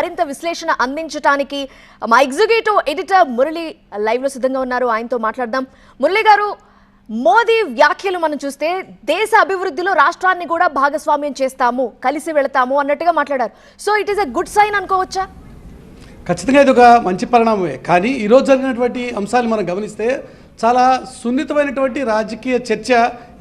మరింత విశ్లేషణ అందించడానికి మా ఎగ్జిక్యూటివ్ ఎడిటర్ మురళి లైవ్ లో సిద్ధంగా ఉన్నారు. ఆయనతో మాట్లాడదాం. మురళి గారు, మోదీ వ్యాఖ్యలు మనం చూస్తే దేశ అభివృద్ధిలో రాష్ట్రాన్ని కూడా భాగస్వామ్యం చేస్తాము, కలిసి వెళతాము అన్నట్టుగా మాట్లాడారు. So it is a good sign అనుకోవచ్చా? ఖచ్చితంగా ఇది ఒక మంచి పరిణామమే. కానీ ఈరోజు జరిగినటువంటి అంశాలు మనం గమనిస్తే చాలా సున్నితమైనటువంటి రాజకీయ చర్చ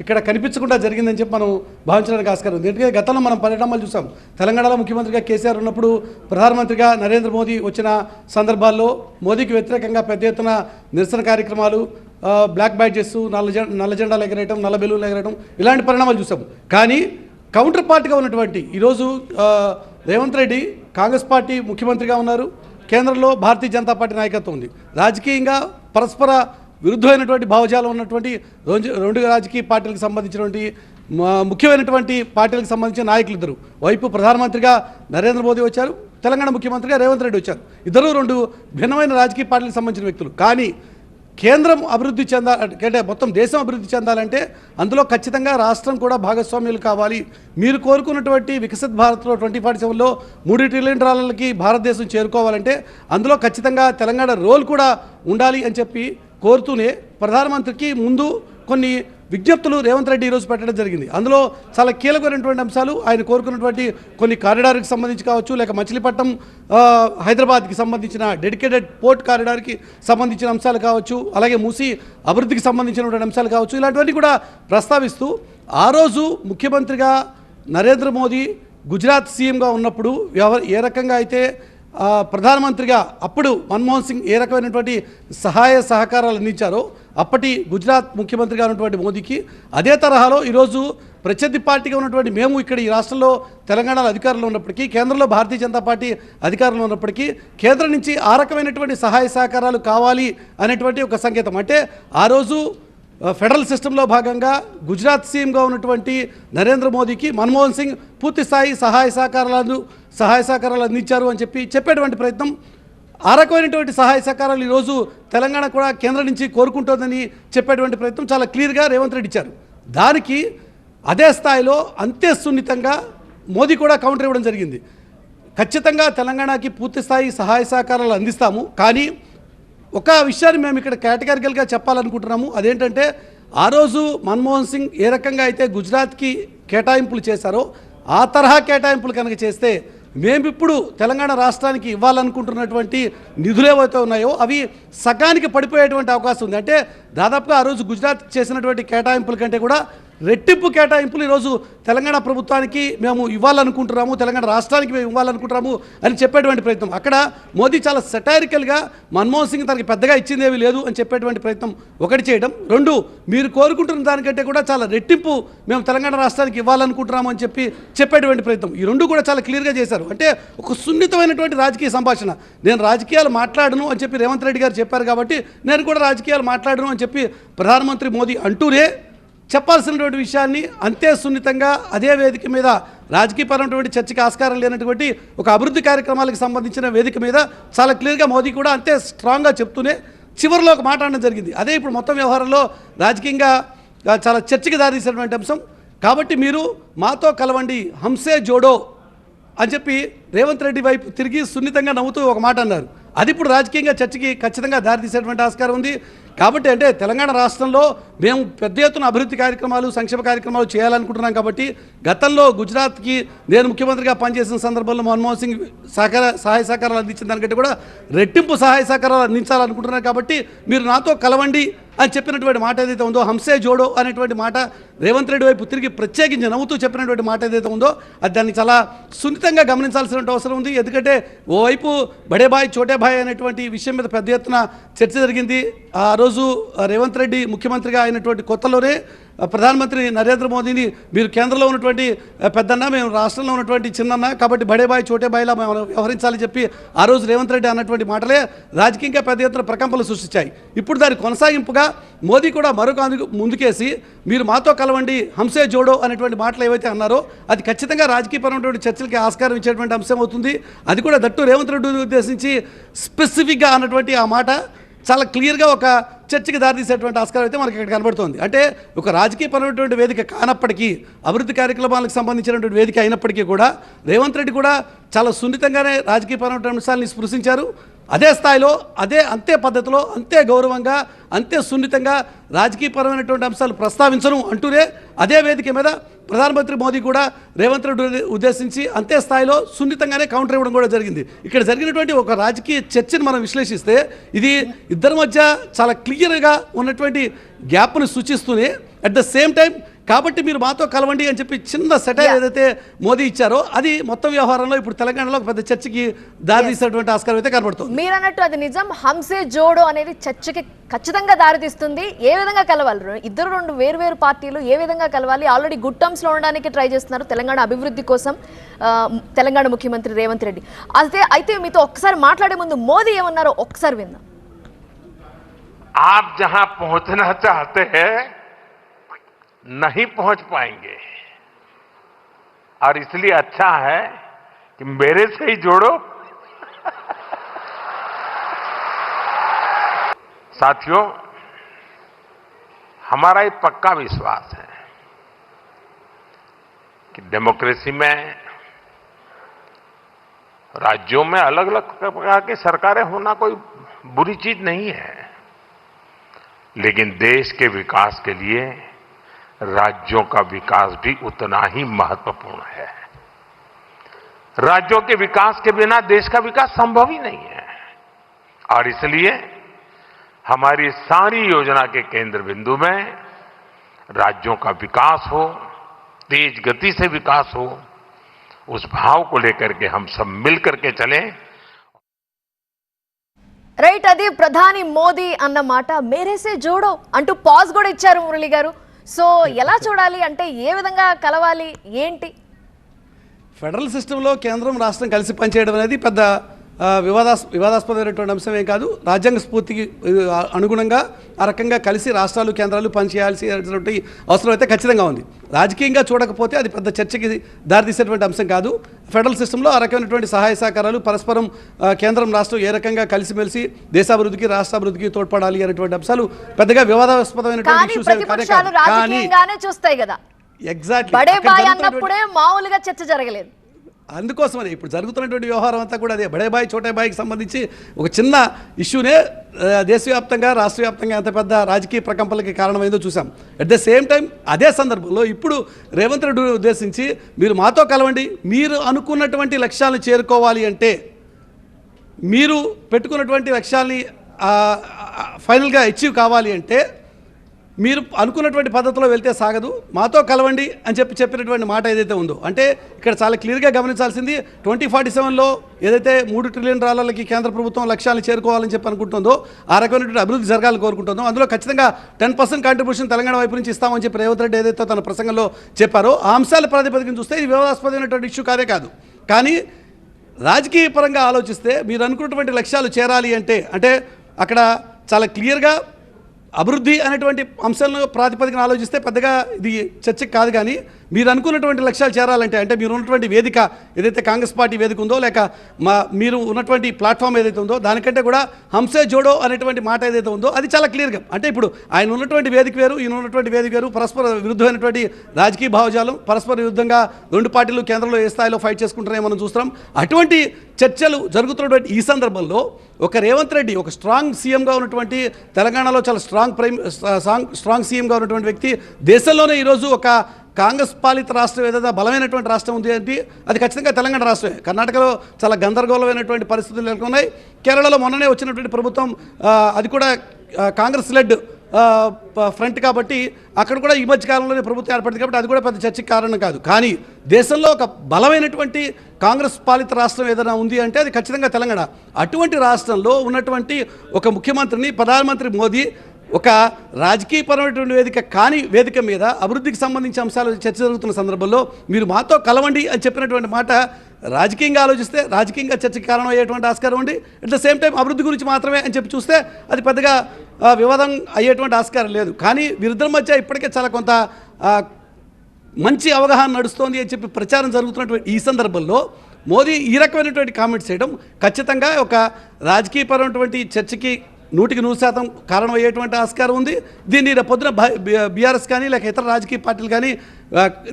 ఇక్కడ కనిపించకుండా జరిగిందని చెప్పి మనం భావించడానికి ఆస్కారం ఉంది. ఎందుకంటే గతంలో మనం పరిణామాలు చూసాం. తెలంగాణలో ముఖ్యమంత్రిగా కేసీఆర్ ఉన్నప్పుడు, ప్రధానమంత్రిగా నరేంద్ర మోదీ వచ్చిన సందర్భాల్లో మోదీకి వ్యతిరేకంగా పెద్ద ఎత్తున నిరసన కార్యక్రమాలు, బ్లాక్ బ్యాడ్జెస్, నల్ల జెండాలు ఎగరేయడం, నల్ల బెలూన్లు ఎగరేయడం, ఇలాంటి పరిణామాలు చూసాం. కానీ కౌంటర్ పార్టీగా ఉన్నటువంటి ఈరోజు రేవంత్ రెడ్డి కాంగ్రెస్ పార్టీ ముఖ్యమంత్రిగా ఉన్నారు. కేంద్రంలో భారతీయ జనతా పార్టీ నాయకత్వం ఉంది. రాజకీయంగా పరస్పర విరుద్ధమైనటువంటి భావజాలం ఉన్నటువంటి రెండు రాజకీయ పార్టీలకు సంబంధించినటువంటి ముఖ్యమైనటువంటి పార్టీలకు సంబంధించిన నాయకులు ఇద్దరు. వైపు ప్రధానమంత్రిగా నరేంద్ర మోదీ వచ్చారు, తెలంగాణ ముఖ్యమంత్రిగా రేవంత్ రెడ్డి వచ్చారు. ఇద్దరు రెండు భిన్నమైన రాజకీయ పార్టీలకు సంబంధించిన వ్యక్తులు. కానీ కేంద్రం అభివృద్ధి చెందాలంటే, మొత్తం దేశం అభివృద్ధి చెందాలంటే అందులో ఖచ్చితంగా రాష్ట్రం కూడా భాగస్వామ్యులు కావాలి. మీరు కోరుకున్నటువంటి వికసిత్ భారత్లో 2047లో $3 ట్రిలియన్ భారతదేశం చేరుకోవాలంటే అందులో ఖచ్చితంగా తెలంగాణ రోల్ కూడా ఉండాలి అని చెప్పి కోరుతూనే ప్రధానమంత్రికి ముందు కొన్ని విజ్ఞప్తులు రేవంత్ రెడ్డి ఈరోజు పెట్టడం జరిగింది. అందులో చాలా కీలకమైనటువంటి అంశాలు ఆయన కోరుకున్నటువంటి కొన్ని కారిడార్కి సంబంధించి కావచ్చు, లేక మచిలీపట్నం హైదరాబాద్కి సంబంధించిన డెడికేటెడ్ పోర్ట్ కారిడార్కి సంబంధించిన అంశాలు కావచ్చు, అలాగే మూసి అభివృద్ధికి సంబంధించినటువంటి అంశాలు కావచ్చు, ఇలాంటివన్నీ కూడా ప్రస్తావిస్తూ ఆ రోజు ముఖ్యమంత్రిగా నరేంద్ర మోదీ గుజరాత్ సీఎంగా ఉన్నప్పుడు ఏ రకంగా అయితే ప్రధానమంత్రిగా అప్పుడు మన్మోహన్ సింగ్ ఏ రకమైనటువంటి సహాయ సహకారాలు అందించారో అప్పటి గుజరాత్ ముఖ్యమంత్రిగా ఉన్నటువంటి మోదీకి అదే తరహాలో ఈరోజు ప్రత్యర్థి పార్టీగా ఉన్నటువంటి మేము ఇక్కడ ఈ రాష్ట్రంలో తెలంగాణలో అధికారంలో ఉన్నప్పటికీ, కేంద్రంలో భారతీయ జనతా పార్టీ అధికారంలో ఉన్నప్పటికీ కేంద్రం నుంచి ఆ రకమైనటువంటి సహాయ సహకారాలు కావాలి అనేటువంటి ఒక సంకేతం. అంటే ఆ రోజు ఫెడరల్ సిస్టంలో భాగంగా గుజరాత్ సీఎంగా ఉన్నటువంటి నరేంద్ర మోదీకి మన్మోహన్ సింగ్ పూర్తి స్థాయి సహాయ సహకారాలు అందించారు అని చెప్పేటువంటి ప్రయత్నం, ఆ రకమైనటువంటి సహాయ సహకారాలు ఈరోజు తెలంగాణ కూడా కేంద్రం నుంచి కోరుకుంటోందని చెప్పేటువంటి ప్రయత్నం చాలా క్లియర్గా రేవంత్ రెడ్డి ఇచ్చారు. దానికి అదే స్థాయిలో అంతే సున్నితంగా మోదీ కూడా కౌంటర్ ఇవ్వడం జరిగింది. ఖచ్చితంగా తెలంగాణకి పూర్తి స్థాయి సహాయ సహకారాలు అందిస్తాము, కానీ ఒక విషయాన్ని మేము ఇక్కడ కేటగిరికల్గా చెప్పాలనుకుంటున్నాము. అదేంటంటే ఆ రోజు మన్మోహన్ సింగ్ ఏ రకంగా అయితే గుజరాత్కి కేటాయింపులు చేశారో ఆ తరహా కేటాయింపులు కనుక చేస్తే మేమిప్పుడు తెలంగాణ రాష్ట్రానికి ఇవ్వాలనుకుంటున్నటువంటి నిధులు ఏవైతే ఉన్నాయో అవి సగానికి పడిపోయేటువంటి అవకాశం ఉంది. అంటే దాదాపుగా ఆ రోజు గుజరాత్ చేసినటువంటి కేటాయింపుల కంటే కూడా రెట్టింపు కేటాయింపులు ఈరోజు తెలంగాణ ప్రభుత్వానికి మేము ఇవ్వాలనుకుంటున్నాము, తెలంగాణ రాష్ట్రానికి మేము ఇవ్వాలనుకుంటున్నాము అని చెప్పేటువంటి ప్రయత్నం. అక్కడ మోదీ చాలా సెటారికల్గా మన్మోహన్ సింగ్ తనకి పెద్దగా ఇచ్చిందేమీ లేదు అని చెప్పేటువంటి ప్రయత్నం ఒకటి చేయడం. రెండు, మీరు కోరుకుంటున్న దానికంటే కూడా చాలా రెట్టింపు మేము తెలంగాణ రాష్ట్రానికి ఇవ్వాలనుకుంటున్నాము అని చెప్పేటువంటి ప్రయత్నం. ఈ రెండు కూడా చాలా క్లియర్గా చేశారు. అంటే ఒక సున్నితమైనటువంటి రాజకీయ సంభాషణ. నేను రాజకీయాలు మాట్లాడను అని చెప్పి రేవంత్ రెడ్డి గారు చెప్పారు కాబట్టి నేను కూడా రాజకీయాలు మాట్లాడను అని చెప్పి ప్రధానమంత్రి మోదీ అంటూనే చెప్పాల్సినటువంటి విషయాన్ని అంతే సున్నితంగా అదే వేదిక మీద రాజకీయపరమైనటువంటి చర్చకి ఆస్కారం లేనటువంటి ఒక అభివృద్ధి కార్యక్రమాలకు సంబంధించిన వేదిక మీద చాలా క్లియర్గా మోదీ కూడా అంతే స్ట్రాంగ్గా చెప్తూనే చివరిలో ఒక మాట అనడం జరిగింది. అదే ఇప్పుడు మొత్తం వ్యవహారంలో రాజకీయంగా చాలా చర్చకి దారితీసినటువంటి అంశం. కాబట్టి మీరు మాతో కలవండి, హంసే జోడో అని చెప్పి రేవంత్ రెడ్డి వైపు తిరిగి సున్నితంగా నవ్వుతూ ఒక మాట అన్నారు. అది ఇప్పుడు రాజకీయంగా చర్చకి ఖచ్చితంగా దారితీసేటువంటి ఆస్కారం ఉంది. కాబట్టి అంటే తెలంగాణ రాష్ట్రంలో మేము పెద్ద ఎత్తున అభివృద్ధి కార్యక్రమాలు, సంక్షేమ కార్యక్రమాలు చేయాలనుకుంటున్నాం. కాబట్టి గతంలో గుజరాత్కి నేను ముఖ్యమంత్రిగా పనిచేసిన సందర్భంలో మన్మోహన్ సింగ్ సహాయ సహకారాలు అందించిన దానికంటే కూడా రెట్టింపు సహాయ సహకారాలు అందించాలనుకుంటున్నారు. కాబట్టి మీరు నాతో కలవండి అని చెప్పినటువంటి మాట ఏదైతే ఉందో, హంసే జోడో అనేటువంటి మాట రేవంత్ రెడ్డి వైపు తిరిగి ప్రత్యేకించి నవ్వుతూ చెప్పినటువంటి మాట ఏదైతే ఉందో అది దాన్ని చాలా సున్నితంగా గమనించాల్సిన అవసరం ఉంది. ఎందుకంటే ఓవైపు బడే బాయ్ చోటే బాయ్ అనేటువంటి విషయం మీద పెద్ద ఎత్తున చర్చ జరిగింది. ఆ రోజు రేవంత్ రెడ్డి ముఖ్యమంత్రిగా అయినటువంటి కొత్తలోనే ప్రధానమంత్రి నరేంద్ర మోదీని మీరు కేంద్రంలో ఉన్నటువంటి పెద్దన్న, మేము రాష్ట్రంలో ఉన్నటువంటి చిన్నన్న, కాబట్టి బడే బాయ్ చోటే బాయ్లా మేము వ్యవహరించాలని చెప్పి ఆ రోజు రేవంత్ రెడ్డి అన్నటువంటి మాటలే రాజకీయంగా పెద్ద ఎత్తున ప్రకంపనలు సృష్టించాయి. ఇప్పుడు దాని కొనసాగింపుగా మోదీ కూడా మరొక ముందుకేసి మీరు మాతో కలవండి, హంసే జోడో అనేటువంటి మాటలు ఏవైతే అన్నారో అది ఖచ్చితంగా రాజకీయపరమైనటువంటి చర్చలకి ఆస్కారం ఇచ్చేటువంటి అంశం అవుతుంది. అది కూడా దట్టు రేవంత్ రెడ్డిని ఉద్దేశించి స్పెసిఫిక్గా అన్నటువంటి ఆ మాట చాలా క్లియర్గా ఒక చర్చకి దారితీసేటువంటి ఆస్కారం అయితే మనకి ఇక్కడ కనబడుతోంది. అంటే ఒక రాజకీయపరమైనటువంటి వేదిక కానప్పటికీ, అభివృద్ధి కార్యక్రమాలకు సంబంధించినటువంటి వేదిక అయినప్పటికీ కూడా రేవంత్ రెడ్డి కూడా చాలా సున్నితంగానే రాజకీయపరమైన అంశాలని స్పృశించారు. అదే స్థాయిలో, అంతే పద్ధతిలో, అంతే గౌరవంగా, అంతే సున్నితంగా రాజకీయపరమైనటువంటి అంశాలు ప్రస్తావించను అంటూనే అదే వేదిక మీద ప్రధానమంత్రి మోదీ కూడా రేవంత్ రెడ్డి ఉద్దేశించి అంతే స్థాయిలో సున్నితంగానే కౌంటర్ ఇవ్వడం కూడా జరిగింది. ఇక్కడ జరిగినటువంటి ఒక రాజకీయ చర్చను మనం విశ్లేషిస్తే ఇది ఇద్దరి మధ్య చాలా క్లియర్గా ఉన్నటువంటి గ్యాప్ను సూచిస్తూనే అట్ ద సేమ్ టైం కాబట్టి మీరు మాతో కలవండి అని చెప్పి చిన్న సెటైర్ ఏదైతే మోదీ ఇచ్చారో అది మొత్తం వ్యవహారంలో ఇప్పుడు తెలంగాణలో ఒక పెద్ద చర్చకి దారితీసేటువంటి ఆస్కారం అయితే కనబడుతుంది. మీరు అన్నట్టు అది నిజం. హంసే జోడో అనేది చర్చకి ఖచ్చితంగా దారితీస్తుంది. ఏ విధంగా కలవాలి ఇద్దరు, రెండు వేరు పార్టీలు ఏ విధంగా కలవాలి? ఆల్రెడీ గుడ్ టర్మ్స్ లో ఉండడానికి ట్రై చేస్తున్నారు తెలంగాణ అభివృద్ధి కోసం తెలంగాణ ముఖ్యమంత్రి రేవంత్ రెడ్డి. అయితే మీతో ఒక్కసారి మాట్లాడే ముందు మోదీ ఏమన్నారో ఒక్కసారి విందాం. आप जहां पहुंचना चाहते हैं नहीं पहुंच पाएंगे, और इसलिए अच्छा है कि मेरे से ही जोड़ो। साथियों, हमारा एक पक्का विश्वास है कि डेमोक्रेसी में राज्यों में अलग अलग प्रकार की सरकारें होना कोई बुरी चीज नहीं है, लेकिन देश के विकास के लिए राज्यों का विकास भी उतना ही महत्वपूर्ण है। राज्यों के विकास के बिना देश का विकास संभव ही नहीं है, और इसलिए हमारी सारी योजना के केंद्र बिंदु में राज्यों का विकास हो, तेज गति से विकास हो, उस भाव को लेकर के हम सब मिलकर के चलें। రైట్, అది ప్రధాని మోదీ అన్న మాట. మేరేసే జోడో అంటూ పాజ్ కూడా ఇచ్చారు మురళి గారు. సో ఎలా చూడాలి అంటే ఏ విధంగా కలవాలి ఏంటి? ఫెడరల్ సిస్టంలో కేంద్రం రాష్ట్రం కలిసి పనిచేయడం అనేది పెద్ద వివాదాస్పదమైనటువంటి అంశం ఏం కాదు. రాజ్యాంగ స్ఫూర్తికి అనుగుణంగా ఆ రకంగా కలిసి రాష్ట్రాలు కేంద్రాలు పనిచేయాల్సినటువంటి అవసరం అయితే ఖచ్చితంగా ఉంది. రాజకీయంగా చూడకపోతే అది పెద్ద చర్చకి దారితీసేటువంటి అంశం కాదు. ఫెడరల్ సిస్టంలో ఆ రకమైనటువంటి సహాయ సహకారాలు పరస్పరం కేంద్రం రాష్ట్రం ఏ రకంగా కలిసిమెలిసి దేశాభివృద్ధికి రాష్ట్రాభివృద్ధికి తోడ్పడాలి అనేటువంటి అంశాలు పెద్దగా వివాదాస్పదమైనటువంటి ఇష్యూస్ చూస్తాయి కదా. ఎగ్జాక్ట్లీ బడే బాయ్ అన్నప్పుడే మామూలుగా చర్చ జరగలేదు. అందుకోసమని ఇప్పుడు జరుగుతున్నటువంటి వ్యవహారం అంతా కూడా అదే బడే బాయ్ చోటే బాయ్కి సంబంధించి ఒక చిన్న ఇష్యూనే దేశవ్యాప్తంగా రాష్ట్ర వ్యాప్తంగా ఎంత పెద్ద రాజకీయ ప్రకంపనలకి కారణమైందో చూసాం. అట్ ద సేమ్ టైం అదే సందర్భంలో ఇప్పుడు రేవంత్ రెడ్డి ఉద్దేశించి మీరు మాతో కలవండి, మీరు అనుకున్నటువంటి లక్ష్యాలను చేరుకోవాలి అంటే, మీరు పెట్టుకున్నటువంటి లక్ష్యాల్ని ఫైనల్గా అచీవ్ కావాలి అంటే మీరు అనుకున్నటువంటి పద్ధతిలో వెళ్తే సాగదు, మాతో కలవండి అని చెప్పినటువంటి మాట ఏదైతే ఉందో, అంటే ఇక్కడ చాలా క్లియర్గా గమనించాల్సింది 2047లో ఏదైతే $3 ట్రిలియన్ కేంద్ర ప్రభుత్వం లక్ష్యాలను చేరుకోవాలని చెప్పి అనుకుంటుందో, ఆ రకమైనటువంటి అభివృద్ధి జరగాలని కోరుకుంటుందో, అందులో ఖచ్చితంగా 10% కాంట్రిబ్యూషన్ తెలంగాణ వైపు నుంచి ఇస్తామని చెప్పి రేవంత్ రెడ్డి ఏదైతే తన ప్రసంగంలో చెప్పారో ఆ అంశాల ప్రాతిపదికన చూస్తే ఇది వివాదాస్పదమైనటువంటి ఇష్యూ కాదు. కానీ రాజకీయ పరంగా ఆలోచిస్తే మీరు అనుకున్నటువంటి లక్ష్యాలు చేరాలి అంటే అక్కడ చాలా క్లియర్గా అభివృద్ధి అనేటువంటి అంశాలను ప్రాతిపదికన ఆలోచిస్తే పెద్దగా ఇది చర్చకి కాదు. కానీ మీరు అనుకున్నటువంటి లక్ష్యాలు చేరాలంటే, అంటే మీరు ఉన్నటువంటి వేదిక ఏదైతే కాంగ్రెస్ పార్టీ వేదిక ఉందో, లేక మీరు ఉన్నటువంటి ప్లాట్ఫామ్ ఏదైతే ఉందో, దానికంటే కూడా హంసే జోడో అనేటువంటి మాట ఏదైతే ఉందో అది చాలా క్లియర్గా, అంటే ఇప్పుడు ఆయన ఉన్నటువంటి వేదిక వేరు, ఈయన ఉన్నటువంటి వేదిక వేరు, పరస్పర విరుద్ధమైనటువంటి రాజకీయ భావజాలం, పరస్పర విరుద్ధంగా రెండు పార్టీలు కేంద్రంలో ఏ స్థాయిలో ఫైట్ చేసుకుంటారో మనం చూస్తున్నాం. అటువంటి చర్చలు జరుగుతున్నటువంటి ఈ సందర్భంలో ఒక రేవంత్ రెడ్డి ఒక స్ట్రాంగ్ సీఎంగా ఉన్నటువంటి, తెలంగాణలో చాలా స్ట్రాంగ్ సీఎంగా ఉన్నటువంటి వ్యక్తి, దేశంలోనే ఈరోజు ఒక కాంగ్రెస్ పాలిత రాష్ట్రం ఏదైనా బలమైనటువంటి రాష్ట్రం ఉంది అంటే అది ఖచ్చితంగా తెలంగాణ రాష్ట్రమే. కర్ణాటకలో చాలా గందరగోళమైనటువంటి పరిస్థితులు నెలకొన్నాయి. కేరళలో మొన్ననే వచ్చినటువంటి ప్రభుత్వం అది కూడా కాంగ్రెస్ లెడ్ ఫ్రంట్ కాబట్టి అక్కడ కూడా ఈ మధ్య కాలంలోనే ప్రభుత్వం ఏర్పడింది కాబట్టి అది కూడా పెద్ద చర్చకి కారణం కాదు. కానీ దేశంలో ఒక బలమైనటువంటి కాంగ్రెస్ పాలిత రాష్ట్రం ఏదైనా ఉంది అంటే అది ఖచ్చితంగా తెలంగాణ. అటువంటి రాష్ట్రంలో ఉన్నటువంటి ఒక ముఖ్యమంత్రిని ప్రధానమంత్రి మోదీ ఒక రాజకీయపరమైనటువంటి వేదిక మీద అభివృద్ధికి సంబంధించిన అంశాలు చర్చ జరుగుతున్న సందర్భంలో మీరు మాతో కలవండి అని చెప్పినటువంటి మాట రాజకీయంగా ఆలోచిస్తే రాజకీయంగా చర్చకి కారణం అయ్యేటువంటి ఆస్కారం ఉంది. అట్ ద సేమ్ టైం అభివృద్ధి గురించి మాత్రమే అని చెప్పి చూస్తే అది పెద్దగా వివాదం అయ్యేటువంటి ఆస్కారం లేదు. కానీ వీరిద్దరి మధ్య ఇప్పటికే చాలా కొంత మంచి అవగాహన నడుస్తోంది అని చెప్పి ప్రచారం జరుగుతున్నటువంటి ఈ సందర్భంలో మోదీ ఈ రకమైనటువంటి కామెంట్స్ చేయడం ఖచ్చితంగా ఒక రాజకీయపరమైనటువంటి చర్చకి 100% కారణం అయ్యేటువంటి ఆస్కారం ఉంది. దీన్ని రేపు పొద్దున బీఆర్ఎస్ కానీ లేక ఇతర రాజకీయ పార్టీలు కానీ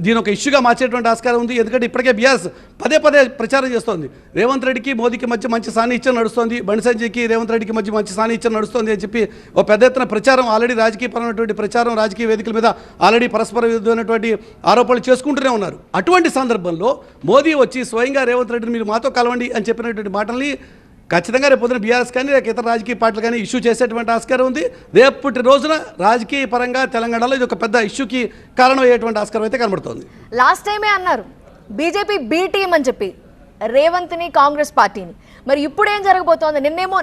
దీని ఒక ఇష్యూగా మార్చేటువంటి ఆస్కారం ఉంది. ఎందుకంటే ఇప్పటికే బీఆర్ఎస్ పదే ప్రచారం చేస్తోంది. రేవంత్ రెడ్డికి మోదీకి మధ్య మంచి సాన్నిహిత్యం నడుస్తోంది, బండి సంజయ్కి రేవంత్ రెడ్డికి మధ్య మంచి సాన్నిహిత్యం నడుస్తోంది అని చెప్పి ఓ పెద్ద ఎత్తున ప్రచారం, ఆల్రెడీ రాజకీయపరమైనటువంటి ప్రచారం రాజకీయ వేదికల మీద ఆల్రెడీ పరస్పర విరుద్ధమైనటువంటి ఆరోపణలు చేసుకుంటూనే ఉన్నారు. అటువంటి సందర్భంలో మోదీ వచ్చి స్వయంగా రేవంత్ రెడ్డిని మీరు మాతో కలవండి అని చెప్పినటువంటి మాటల్ని ఖచ్చితంగా రేపు పొద్దున బీఆర్ఎస్ కానీ లేక ఇతర రాజకీయ పార్టీలు కానీ ఇష్యూ చేసేటువంటి ఆస్కారం ఉంది. రేపటి రోజున రాజకీయ పరంగా తెలంగాణలో ఇది ఒక పెద్ద ఇష్యూకి కారణం అయ్యేటువంటి ఆస్కారం అయితే కనబడుతోంది. లాస్ట్ టైమే అన్నారు బీజేపీ బి టీం అని చెప్పి రేవంత్ని, కాంగ్రెస్ పార్టీని. మరి ఇప్పుడు ఏం జరగబోతోంది?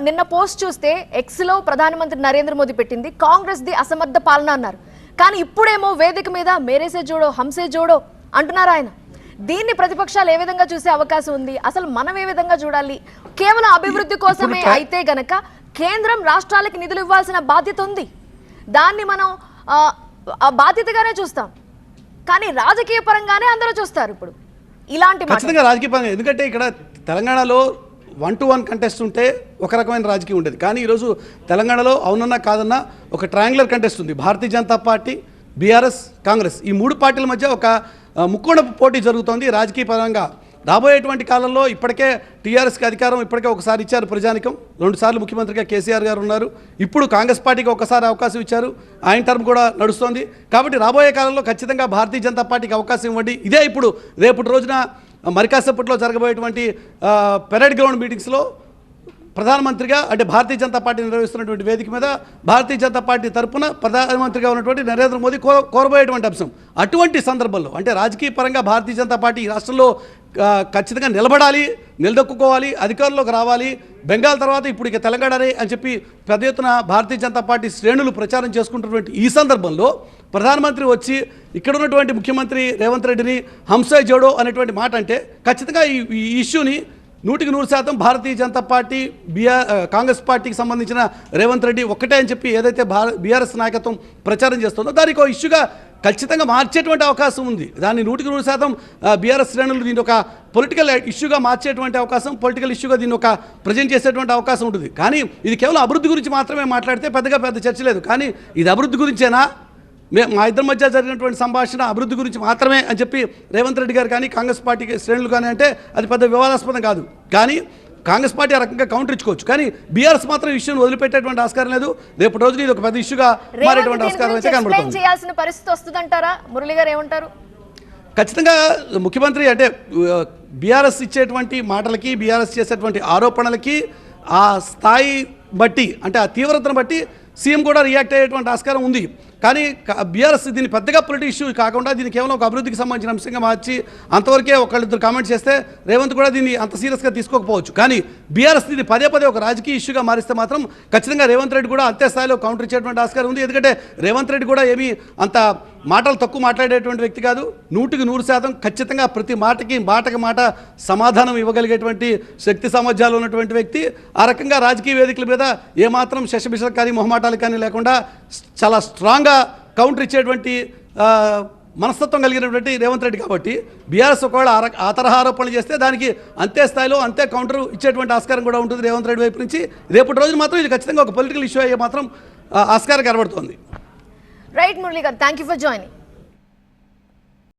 నిన్న పోస్ట్ చూస్తే ఎక్స్లో ప్రధానమంత్రి నరేంద్ర మోదీ పెట్టింది కాంగ్రెస్ది అసమర్థ పాలన అన్నారు. కానీ ఇప్పుడేమో వేదిక మీద మేరేసే జోడో హంసే జోడో అంటున్నారు ఆయన. దీన్ని ప్రతిపక్షాలు ఏ విధంగా చూసే అవకాశం ఉంది? అసలు మనం ఏ విధంగా చూడాలి? కేవలం అభివృద్ధి కోసమే అయితే గనక కేంద్రం రాష్ట్రాలకు నిధులు ఇవ్వాల్సిన బాధ్యత ఉంది, దాన్ని మనం బాధ్యతగానే చూస్తాం. కానీ రాజకీయ పరంగానే అందరూ చూస్తారు ఇప్పుడు ఇలాంటి ఖచ్చితంగా రాజకీయ పరంగా. ఎందుకంటే ఇక్కడ తెలంగాణలో 1-to-1 కంటెస్ట్ ఉంటే ఒక రకమైన రాజకీయం ఉండేది. కానీ ఈరోజు తెలంగాణలో అవునన్నా కాదన్నా ఒక ట్రయాంగులర్ కంటెస్ట్ ఉంది. భారతీయ జనతా పార్టీ, బీఆర్ఎస్, కాంగ్రెస్ ఈ 3 పార్టీల మధ్య ఒక ముక్కోణపు పోటీ జరుగుతోంది రాజకీయ పరంగా. రాబోయేటువంటి కాలంలో ఇప్పటికే టీఆర్ఎస్కి అధికారం ఇప్పటికే ఒకసారి ఇచ్చారు ప్రజానికం, 2 సార్లు ముఖ్యమంత్రిగా కేసీఆర్ గారు ఉన్నారు. ఇప్పుడు కాంగ్రెస్ పార్టీకి ఒకసారి అవకాశం ఇచ్చారు, ఆయన టర్మ్ కూడా నడుస్తోంది. కాబట్టి రాబోయే కాలంలో ఖచ్చితంగా భారతీయ జనతా పార్టీకి అవకాశం ఇవ్వండి. ఇదే ఇప్పుడు రేపటి రోజున మరికాసేపట్లో జరగబోయేటువంటి పెరేడ్ గ్రౌండ్ మీటింగ్స్లో ప్రధానమంత్రిగా అంటే భారతీయ జనతా పార్టీ నిర్వహిస్తున్నటువంటి వేదిక మీద భారతీయ జనతా పార్టీ తరఫున ప్రధానమంత్రిగా ఉన్నటువంటి నరేంద్ర మోదీ కోరబోయేటువంటి అంశం. అటువంటి సందర్భంలో అంటే రాజకీయ పరంగా భారతీయ జనతా పార్టీ ఈ రాష్ట్రంలో ఖచ్చితంగా నిలబడాలి, నిలదొక్కుకోవాలి, అధికారంలోకి రావాలి. బెంగాల్ తర్వాత ఇప్పుడు ఇక తెలంగాణనే అని చెప్పి పెద్ద ఎత్తున భారతీయ జనతా పార్టీ శ్రేణులు ప్రచారం చేసుకుంటున్నటువంటి ఈ సందర్భంలో ప్రధానమంత్రి వచ్చి ఇక్కడ ఉన్నటువంటి ముఖ్యమంత్రి రేవంత్ రెడ్డిని హంసే జోడో అనేటువంటి మాట అంటే ఖచ్చితంగా ఈ ఇష్యూని 100% భారతీయ జనతా పార్టీ, కాంగ్రెస్ పార్టీకి సంబంధించిన రేవంత్ రెడ్డి ఒక్కటే అని చెప్పి ఏదైతే బీఆర్ఎస్ నాయకత్వం ప్రచారం చేస్తుందో దానికి ఒక ఇష్యూగా ఖచ్చితంగా మార్చేటువంటి అవకాశం ఉంది. దాన్ని 100% బీఆర్ఎస్ శ్రేణులు దీన్ని ఒక పొలిటికల్ ఇష్యూగా మార్చేటువంటి అవకాశం, పొలిటికల్ ఇష్యూగా దీన్ని ఒక ప్రజెంట్ చేసేటువంటి అవకాశం ఉంటుంది. కానీ ఇది కేవలం అభివృద్ధి గురించి మాత్రమే మాట్లాడితే పెద్ద చర్చ లేదు. కానీ ఇది అభివృద్ధి గురించేనా, మా ఇద్దరి మధ్య జరిగినటువంటి సంభాషణ అభివృద్ధి గురించి మాత్రమే అని చెప్పి రేవంత్ రెడ్డి గారు కానీ కాంగ్రెస్ పార్టీ శ్రేణులు కానీ అంటే అది పెద్ద వివాదాస్పదం కాదు. కానీ కాంగ్రెస్ పార్టీ ఆ రకంగా కౌంటర్ ఇచ్చుకోవచ్చు. కానీ బీఆర్ఎస్ మాత్రం ఇష్యూని వదిలిపెట్టేటువంటి ఆస్కారం లేదు. రేపు రోజున ఇది ఒక పెద్ద ఇష్యూగా మారేటువంటి ఆస్కారం అయితే కనబడుతుంది. చేయాల్సిన పరిస్థితి వస్తుందంటారా? మురళి గారు ఏమంటారు? ఖచ్చితంగా ముఖ్యమంత్రి అంటే బీఆర్ఎస్ ఇచ్చేటువంటి మాటలకి, బీఆర్ఎస్ చేసేటువంటి ఆరోపణలకి ఆ స్థాయి బట్టి అంటే ఆ తీవ్రతను బట్టి సీఎం కూడా రియాక్ట్ అయ్యేటువంటి ఆస్కారం ఉంది. కానీ బీఆర్ఎస్ దీన్ని పెద్దగా పొలిటికల్ ఇష్యూ కాకుండా దీన్ని కేవలం ఒక అభివృద్ధికి సంబంధించిన అంశంగా మార్చి అంతవరకే ఒకళ్ళిద్దరు కామెంట్ చేస్తే రేవంత్ కూడా దీన్ని అంత సీరియస్గా తీసుకోకపోవచ్చు. కానీ బీఆర్ఎస్ దీన్ని పదే ఒక రాజకీయ ఇష్యూగా మారిస్తే మాత్రం ఖచ్చితంగా రేవంత్ రెడ్డి కూడా అంతే స్థాయిలో కౌంటర్ ఇచ్చేటువంటి ఆస్కారం ఉంది. ఎందుకంటే రేవంత్ రెడ్డి కూడా ఏమీ అంత మాటలు తక్కువ మాట్లాడేటువంటి వ్యక్తి కాదు. 100% ఖచ్చితంగా ప్రతి మాటకి మాట సమాధానం ఇవ్వగలిగేటువంటి శక్తి సామర్థ్యాలు ఉన్నటువంటి వ్యక్తి. ఆ రకంగా రాజకీయ వేదికల మీద ఏమాత్రం శశబిషలు కానీ మొహమాటాలు కానీ లేకుండా చాలా స్ట్రాంగ్గా కౌంటర్ ఇచ్చేటువంటి మనస్తత్వం కలిగినటువంటి రేవంత్ రెడ్డి. కాబట్టి బీఆర్ఎస్ ఒకవేళ ఆ తరహా ఆరోపణలు చేస్తే దానికి అంతే స్థాయిలో అంతే కౌంటర్ ఇచ్చేటువంటి ఆస్కారం కూడా ఉంటుంది రేవంత్ రెడ్డి వైపు నుంచి. రేపటి రోజు మాత్రం ఇది ఖచ్చితంగా ఒక పొలిటికల్ ఇష్యూ అయ్యే మాత్రం ఆస్కారం కనబడుతోంది. రైట్ మురళి గారు, థ్యాంక్ యూ ఫర్ జాయినింగ్.